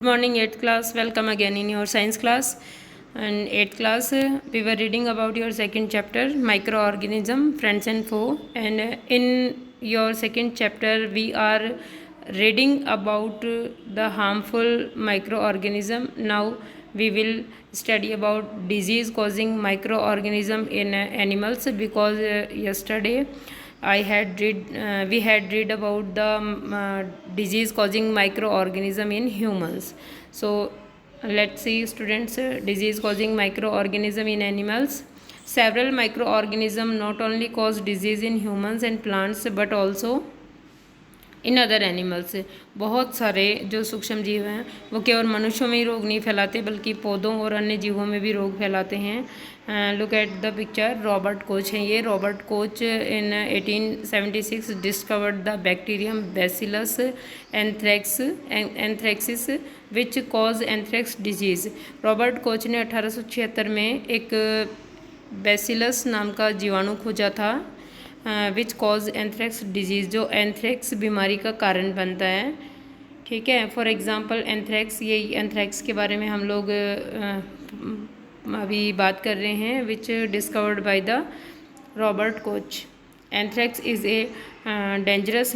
Morning 8th class, welcome again in your science class. And 8th class, we were reading about your second chapter, microorganism, friends and foe. And in your second chapter we are reading about the harmful microorganism. Now we will study about disease causing microorganism in animals, because yesterday we had read about the disease causing microorganism in humans. So let's see students, disease causing microorganism in animals. Several microorganisms not only cause disease in humans and plants but also in other animals. बहुत सारे जो सूक्ष्म जीव हैं वो केवल मनुष्यों में ही रोग नहीं फैलाते बल्कि पौधों और अन्य जीवों में भी रोग फैलाते हैं। Look at the picture. Robert Koch हैं ये। Robert Koch in 1876 discovered the bacterium bacillus anthracis which cause anthrax disease. Robert Koch ने 1876 में एक बैसिलस नाम का जीवाणु खोजा था, विच कॉज एंथ्रेक्स डिजीज़, जो एंथ्रेक्स बीमारी का कारण बनता है। ठीक है। फॉर एग्ज़ाम्पल एंथ्रेक्स, ये एंथ्रेक्स के बारे में हम लोग अभी बात कर रहे हैं, which discovered by the Robert Koch. Anthrax is a dangerous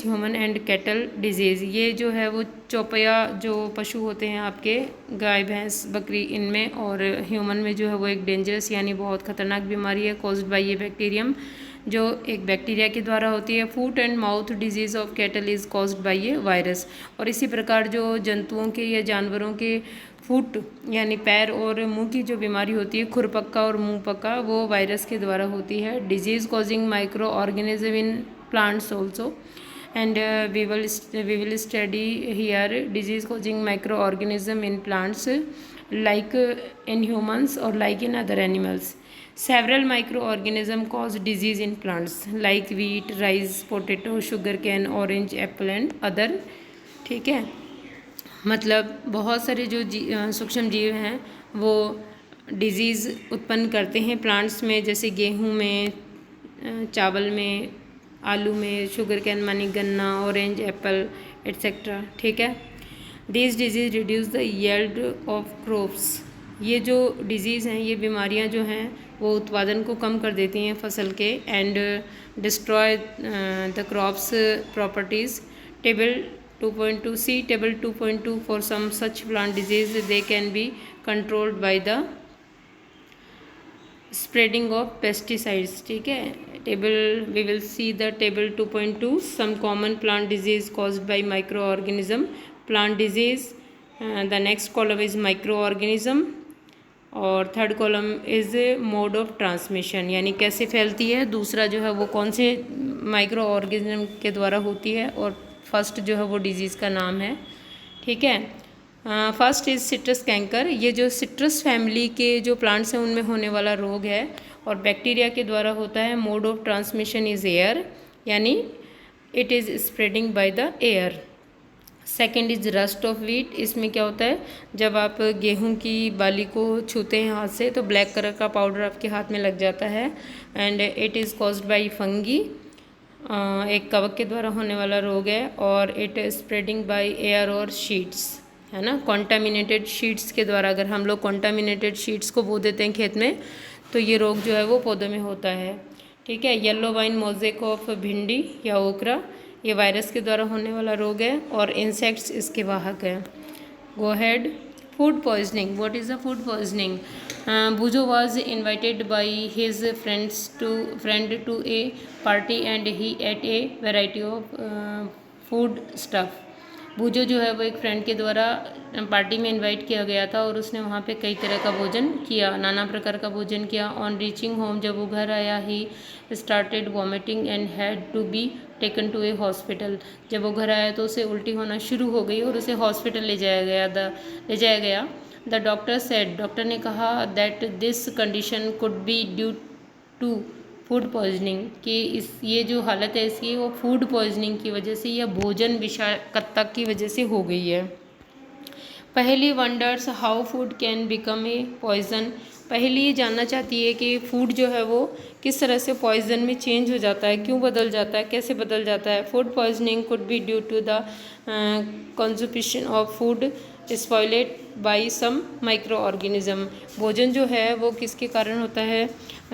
human and cattle disease. ये जो है वो चौपया जो पशु होते हैं आपके, गाय भैंस बकरी, इनमें और ह्यूमन में जो है वो एक डेंजरस यानी बहुत ख़तरनाक बीमारी है, कॉज्ड बाय ये बैक्टीरियम, जो एक बैक्टीरिया के द्वारा होती है। Foot and mouth disease of cattle is caused by ये वायरस। और इसी प्रकार जो जंतुओं के या जानवरों के फूट यानी पैर और मुंह की जो बीमारी होती है, खुरपक्का और मुंह पक्का, वो वायरस के द्वारा होती है। Disease causing micro organism in plants also, and we will study here disease causing microorganism in plants like in humans or like in other animals. Several microorganism cause disease in plants like wheat, rice, potato, sugar cane, orange, apple and other. ठीक है। मतलब बहुत सारे जो सूक्ष्म जीव हैं वो डिजीज़ उत्पन्न करते हैं प्लांट्स में, जैसे गेहूँ में, चावल में, आलू में, शुगर कैन मानी गन्ना, ऑरेंज, एप्पल एट्सेट्रा। ठीक है। This disease reduce the yield of crops. ये जो डिजीज़ हैं, ये बीमारियां जो हैं वो उत्पादन को कम कर देती हैं फसल के, and destroy the crops properties. Table 2.2 see table 2.2 for some such plant disease they can be controlled by the spreading of pesticides. ठीक है। Table we will see the table 2.2 some common plant disease caused by microorganism. Plant disease, the next column is micro organism और third column is mode of transmission, यानी कैसे फैलती है। दूसरा जो है वो कौन से माइक्रो ऑर्गेनिज्म के द्वारा होती है, और फर्स्ट जो है वो डिजीज़ का नाम है। ठीक है। First is citrus canker. ये जो सिट्रस फैमिली के जो प्लांट्स हैं उनमें होने वाला रोग है और बैक्टीरिया के द्वारा होता है। Mode of transmission is air, यानी it is spreading by the air. Second is rust of wheat. इसमें क्या होता है, जब आप गेहूं की बाली को छूते हैं हाथ से तो ब्लैक कलर का पाउडर आपके हाथ में लग जाता है, and it is caused by fungi. एक कवक के द्वारा होने वाला रोग है, और इट स्प्रेडिंग बाय एयर और शीट्स, है ना। कॉन्टामिनेटेड शीट्स के द्वारा, अगर हम लोग कॉन्टामिनेटेड शीट्स को बो देते हैं खेत में तो ये रोग जो है वो पौधों में होता है। ठीक है। येलो वाइन मोज़ेक ऑफ भिंडी या ओकरा, ये वायरस के द्वारा होने वाला रोग है और इंसेक्ट्स इसके वाहक हैं। Go ahead. Food poisoning. What is the food poisoning? Bujo was invited by his friend to a party and he ate a variety of food stuff. बूजो जो है वो एक फ्रेंड के द्वारा पार्टी में इनवाइट किया गया था और उसने वहाँ पे कई तरह का भोजन किया, नाना प्रकार का भोजन किया। ऑन रीचिंग होम, जब वो घर आया, he started vomiting and had to be taken to a hospital. जब वो घर आया तो उसे उल्टी होना शुरू हो गई और उसे हॉस्पिटल ले जाया गया। द डॉक्टर सेड, डॉक्टर ने कहा that this condition could be due to food poisoning, कि ये जो हालत है इसकी वो फूड पॉइजनिंग की वजह से या भोजन विषाक्तता की वजह से हो गई है। Paheli wonders how food can become a poison. Paheli ये जानना चाहती है कि फूड जो है वो किस तरह से पॉइजन में चेंज हो जाता है, क्यों बदल जाता है, कैसे बदल जाता है। Food poisoning could be due to the consumption of food spoiled by some microorganism. भोजन जो है वो किसके कारण होता है,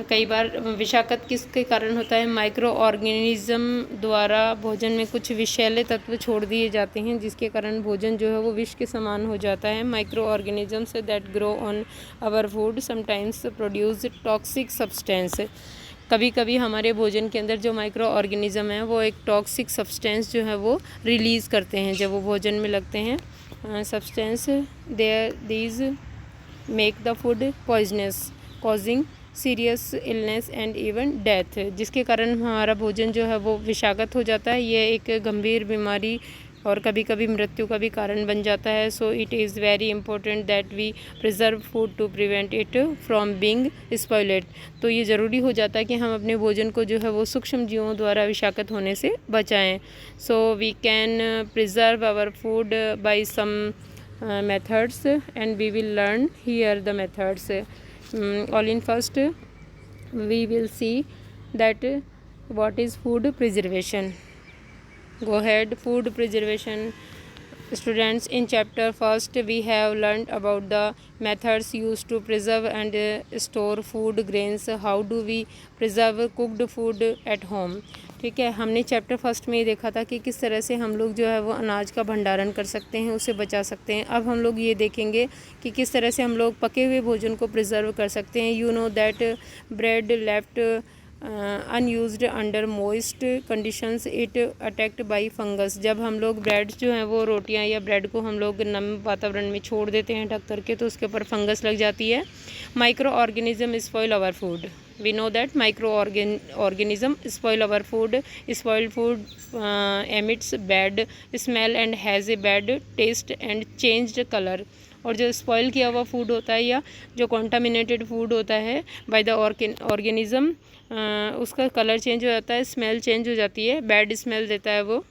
कई बार विषाक्त किसके कारण होता है, माइक्रो ऑर्गेनिज्म द्वारा भोजन में कुछ विषैले तत्व छोड़ दिए जाते हैं जिसके कारण भोजन जो है वो विष के समान हो जाता है। Micro organisms that grow on our food sometimes produce toxic substance. कभी कभी हमारे भोजन के अंदर जो माइक्रो ऑर्गेनिज्म है वो एक टॉक्सिक सब्सटेंस जो है वो रिलीज़ करते हैं जब वो भोजन में लगते हैं। Substance there these make the food poisonous causing serious illness and even death, जिसके कारण हमारा भोजन जो है वो विषाक्त हो जाता है। ये एक गंभीर बीमारी और कभी कभी मृत्यु का भी कारण बन जाता है। So it is very important that we preserve food to prevent it from being spoiled. तो ये ज़रूरी हो जाता है कि हम अपने भोजन को जो है वो सूक्ष्म जीवों द्वारा विषाक्त होने से बचाएं। So we can preserve our food by some methods and we will learn here the methods. All in first we will see that what is food preservation. Go ahead. Food preservation. Students, in chapter first we have learned about the methods used to preserve and store food grains. How do we preserve cooked food at home? ठीक है, हमने chapter first में ये देखा था कि किस तरह से हम लोग जो है वो अनाज का भंडारण कर सकते हैं, उसे बचा सकते हैं। अब हम लोग ये देखेंगे कि किस तरह से हम लोग पके हुए भोजन को प्रिजर्व कर सकते हैं। You know that bread left unused under moist conditions it attacked by fungus. जब हम लोग ब्रेड जो है वो रोटियां या ब्रेड को हम लोग नम वातावरण में छोड़ देते हैं ढक करके तो उसके ऊपर फंगस लग जाती है। Micro organism spoil our food. We know that microorganism spoil our food. Spoiled food emits bad smell and has a bad taste and changed color. और जो स्पॉइल किया हुआ फूड होता है या जो कॉन्टामिनेटेड फूड होता है बाय द ऑर्गेनिज्म, उसका कलर चेंज हो जाता है, स्मेल चेंज हो जाती है, बैड स्मेल देता है वो।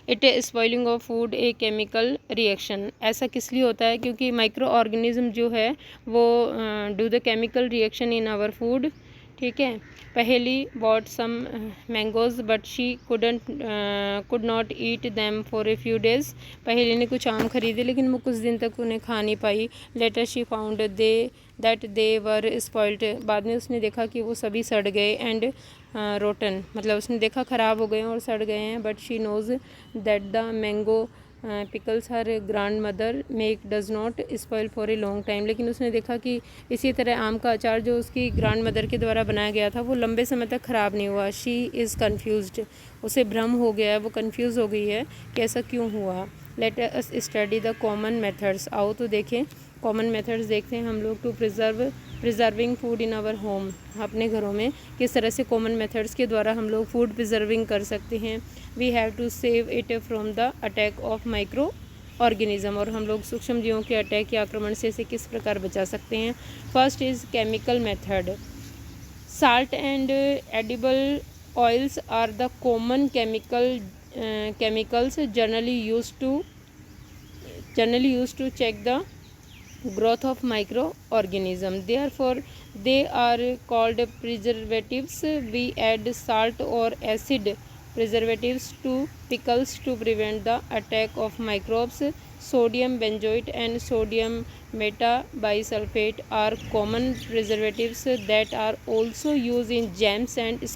It spoiling of food a chemical reaction. ऐसा किस लिए होता है, क्योंकि माइक्रो ऑर्गेनिज्म जो है वो do the chemical reaction in our food. ठीक है, Paheli bought some mangoes but she could not eat them for a few days. Paheli ने कुछ आम खरीदे लेकिन वो कुछ दिन तक उन्हें खा नहीं पाई। Later she found they were spoiled. बाद में उसने देखा कि वो सभी सड़ गए। एंड रोटन मतलब उसने देखा ख़राब हो गए और सड़ गए हैं। But she knows that the mango pickles her grand mother make does not spoil for a long time. लेकिन उसने देखा कि इसी तरह आम का अचार जो उसकी ग्रैंड मदर के द्वारा बनाया गया था वो लंबे समय तक ख़राब नहीं हुआ। शी इज़ कन्फ्यूज्ड, उसे भ्रम हो गया है, वो कन्फ्यूज़ हो गई है कि ऐसा क्यों हुआ। Let us study the common methods. आओ तो देखें कॉमन मेथड्स देखते हैं हम लोग to preserving food in our home. अपने घरों में किस तरह से कॉमन मेथड्स के द्वारा हम लोग फूड प्रिजर्विंग कर सकते हैं। We have to save it from the attack of micro organism. और हम लोग सूक्ष्म जीवों के अटैक या आक्रमण से इसे किस प्रकार बचा सकते हैं। First is chemical method. Salt and edible oils are the common chemicals generally used to check the growth of microorganism. Therefore they are called preservatives. We add salt or acid preservatives to pickles to prevent the attack of microbes. Sodium benzoate and sodium metabisulfate are common preservatives that are also used in jams and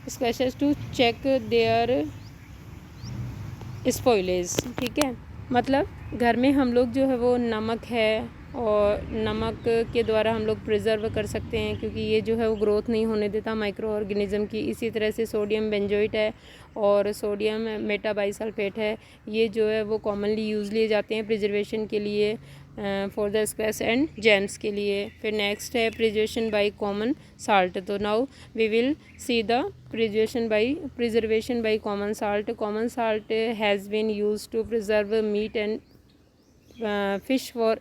squashes to check their spoilage। ठीक है, मतलब घर में हम लोग जो है वो नमक है और नमक के द्वारा हम लोग प्रिजर्व कर सकते हैं क्योंकि ये जो है वो ग्रोथ नहीं होने देता माइक्रो ऑर्गेनिज्म की। इसी तरह से सोडियम बेंजोइट है और सोडियम मेटाबाइसल्फेट है, ये जो है वो कॉमनली यूज़ लिए जाते हैं प्रिजर्वेशन के लिए for the squash and jams के लिए। फिर नेक्स्ट है प्रिजर्वेशन बाय कॉमन साल्ट। तो now we will see the preservation by common salt. Common salt has been used to preserve meat and fish for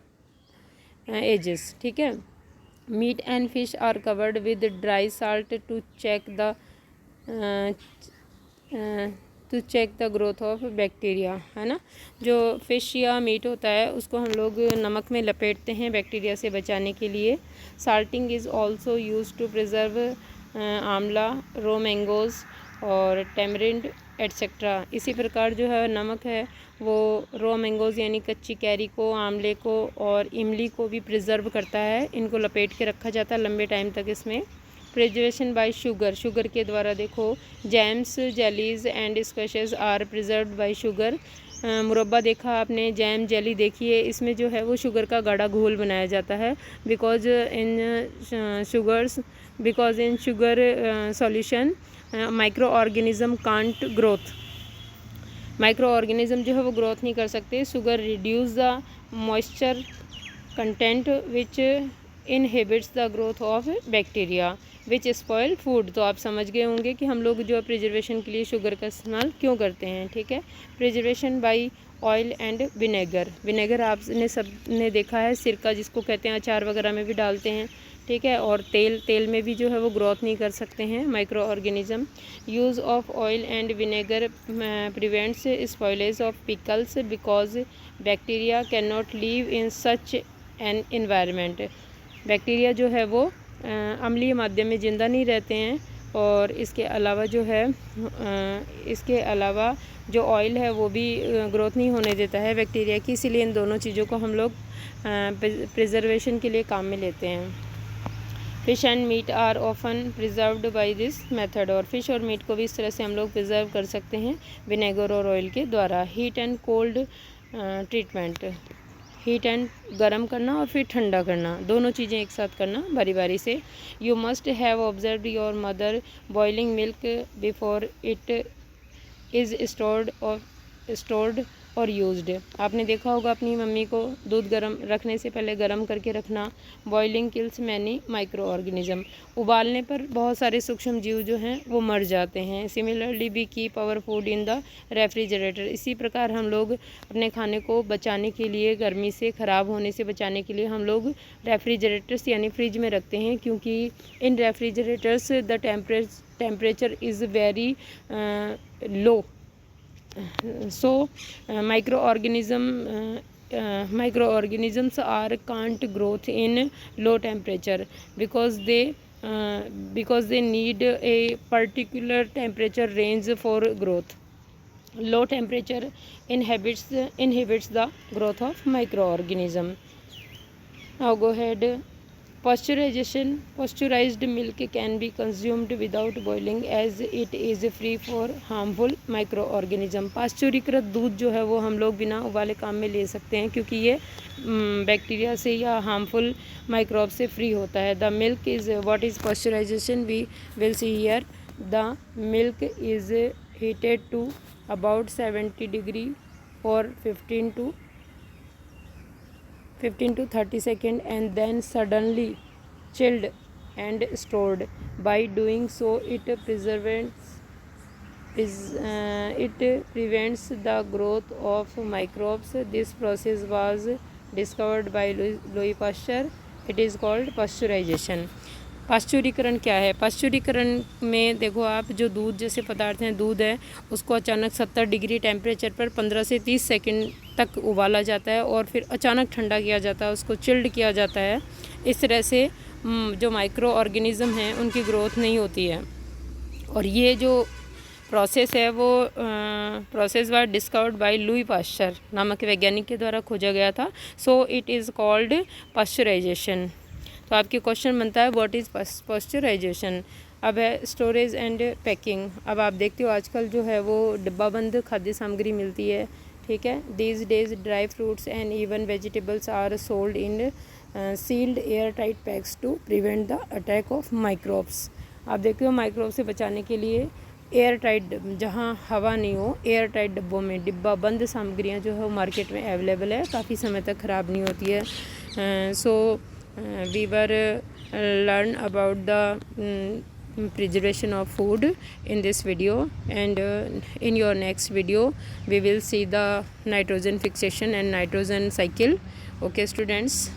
ages. ठीक है, meat and fish are covered with dry salt to check the to check the growth of bacteria, है ना। जो fish या meet होता है उसको हम लोग नमक में लपेटते हैं बैक्टीरिया से बचाने के लिए। Salting is also use to preserve amla, raw mangoes और टेमरिंड एट्सेट्रा। इसी प्रकार जो है नमक है वो रो मैंगोज़ यानी कच्ची कैरी को, आंवले को और इमली को भी प्रिजर्व करता है। इनको लपेट के रखा जाता है लंबे टाइम तक इसमें। प्रिजर्वेशन बाय शुगर, शुगर के द्वारा देखो jams, jellies and squashes are preserved by sugar. मुरब्बा देखा आपने, जैम, जेली देखी है, इसमें जो है वो शुगर का गाढ़ा घोल बनाया जाता है। Because in sugar solution micro organism can't growth, micro organism जो है वो ग्रोथ नहीं कर सकते। Sugar reduce the moisture content which inhibits the growth of bacteria which spoil food. तो आप समझ गए होंगे कि हम लोग जो प्रिजर्वेशन के लिए शुगर का इस्तेमाल क्यों करते हैं, ठीक है। Preservation by oil and vinegar, vinegar आपने सब ने देखा है, सिरका जिसको कहते हैं, अचार वगैरह में भी डालते हैं, ठीक है। और तेल में भी जो है वो ग्रोथ नहीं कर सकते हैं micro organism. Use of oil and vinegar prevents spoilage of pickles because bacteria can not live in such an environment. Bacteria जो है वो अम्लीय माध्यम में ज़िंदा नहीं रहते हैं। और इसके अलावा जो है इसके अलावा जो ऑयल है वो भी ग्रोथ नहीं होने देता है बैक्टीरिया की। इसीलिए इन दोनों चीज़ों को हम लोग प्रिजर्वेशन के लिए काम में लेते हैं। Fish and meat are often preserved by this method, और फिश और मीट को भी इस तरह से हम लोग प्रिजर्व कर सकते हैं विनेगर और ऑयल के द्वारा। Heat and cold treatment, heat and गर्म करना और फिर ठंडा करना, दोनों चीज़ें एक साथ करना बारी बारी से। You must have observed your mother boiling milk before it is stored और यूज्ड। आपने देखा होगा अपनी मम्मी को दूध गर्म रखने से पहले गर्म करके रखना। Boiling kills many micro organism, उबालने पर बहुत सारे सूक्ष्म जीव जो हैं वो मर जाते हैं। Similarly we keep our food in the refrigerator, इसी प्रकार हम लोग अपने खाने को बचाने के लिए, गर्मी से ख़राब होने से बचाने के लिए हम लोग रेफ्रिजरेटर्स यानी फ्रिज में रखते हैं, क्योंकि in refrigerators the temperature is very low. So microorganisms are can't growth in low temperature because they need a particular temperature range for growth. Low temperature inhibits the growth of microorganism. Now go ahead. Pasteurization, pasteurized milk can be consumed without boiling as it is free for harmful microorganism. पाश्चुरीकृत दूध जो है वो हम लोग बिना उबाले काम में ले सकते हैं, क्योंकि ये बैक्टीरिया से या हार्मफुल माइक्रोब से फ्री होता है। The milk is what is pasteurisation, we will see here. The milk is heated to about 70 degree for 15 to 30 seconds and then suddenly chilled and stored. By doing so it prevents the growth of microbes. This process was discovered by Louis Pasteur. It is called pasteurization. पाश्चुरीकरण क्या है? पाश्चुरीकरण में देखो आप, जो दूध जैसे पदार्थ हैं, दूध है उसको अचानक 70 डिग्री टेम्परेचर पर 15 से 30 सेकंड तक उबाला जाता है और फिर अचानक ठंडा किया जाता है, उसको चिल्ड किया जाता है। इस तरह से जो माइक्रो ऑर्गेनिज़म हैं उनकी ग्रोथ नहीं होती है। और ये जो प्रोसेस है वो process was discovered by Louis Pasteur नामक वैज्ञानिक के द्वारा खोजा गया था। सो इट इज़ कॉल्ड पाश्चराइजेशन। तो आपके क्वेश्चन बनता है व्हाट इज़ पाश्चराइजेशन। अब है स्टोरेज एंड पैकिंग। अब आप देखते हो आजकल जो है वो डिब्बाबंद खाद्य सामग्री मिलती है, ठीक है। These days dry fruits and even vegetables are sold in sealed air tight packs to prevent the attack of microbes. आप देखते हो माइक्रोब से बचाने के लिए एयर टाइट, जहाँ हवा नहीं हो, एयर टाइट डिब्बों में डिब्बा बंद सामग्रियाँ जो है वो मार्केट में अवेलेबल है, काफ़ी समय तक ख़राब नहीं होती है। सो we were learn about the preservation of food in this video, and in your next video we will see the nitrogen fixation and nitrogen cycle. Okay students.